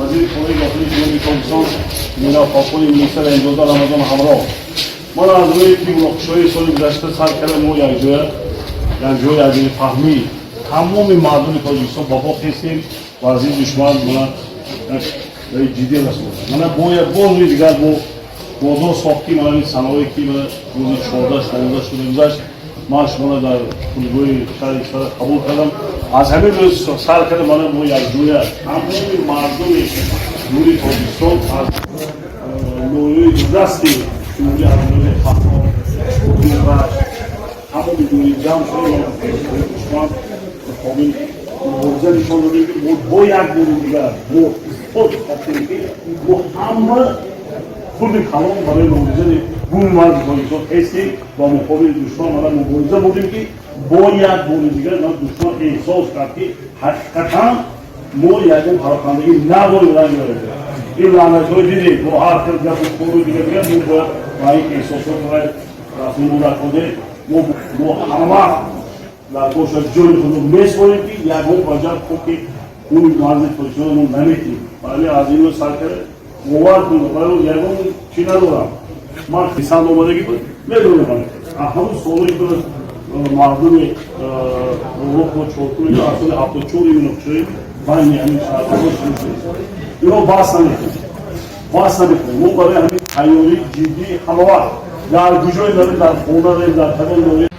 وزیر خارجه داخلی جمهوری پاکستان میرا خاکوی منیستر امروزه رمضان همراه ما از روی که مناقشه‌های سال گذشته سر کردیم ما یک جای از فهمی تمام مردم تاجیکستان با پا خیستیم و از این دشمن ما جدی رسول من باید باز دیگر با بازار ساختی من این صنایعی که روز 14 16 شده گذشت ما شما در کلگوی شهر ایستاد قبول کردم از همین روز سر کردم من ما یک جای تمام مردم جمهوری تاجیکستان از نوعی دستی جمهوری عربی خاکو همون جمهوری جمع شده دشمن قابل مبارزه نشان دادیم که با یک بار دیگر با خود با همه خود کلام برای مبارزه بوم مرد تاجیکستان هستیم با مقابل دشمن برای مبارزه بودیم که با یک بار دیگر دشمن احساس کرد که حقیقتا ما یکم پراکندگی نداریم رنگ داریم این لعنت‌های دیدیم با هر کس گپ و خورو دیگه ما باید با این احساسات برای رفتن کنه ما همه در باش جوی خودم میسپاریم که یک بار بجا خوب که اون مرز تاجیکستان ما نمیتیم ولی از این رو سر کرده باور کنم برای یک بار چی ندارم من خیسند آمدگی بود میدونم همون سالایی که مردم روح و چوکوی یا اصلا 74 مناقشه بین همین شهرها شروع شد اینا بحث نمیکنیم ما برای همین تیاری جدی هموار در گوشای داریم در خونه داریم در تمام داریم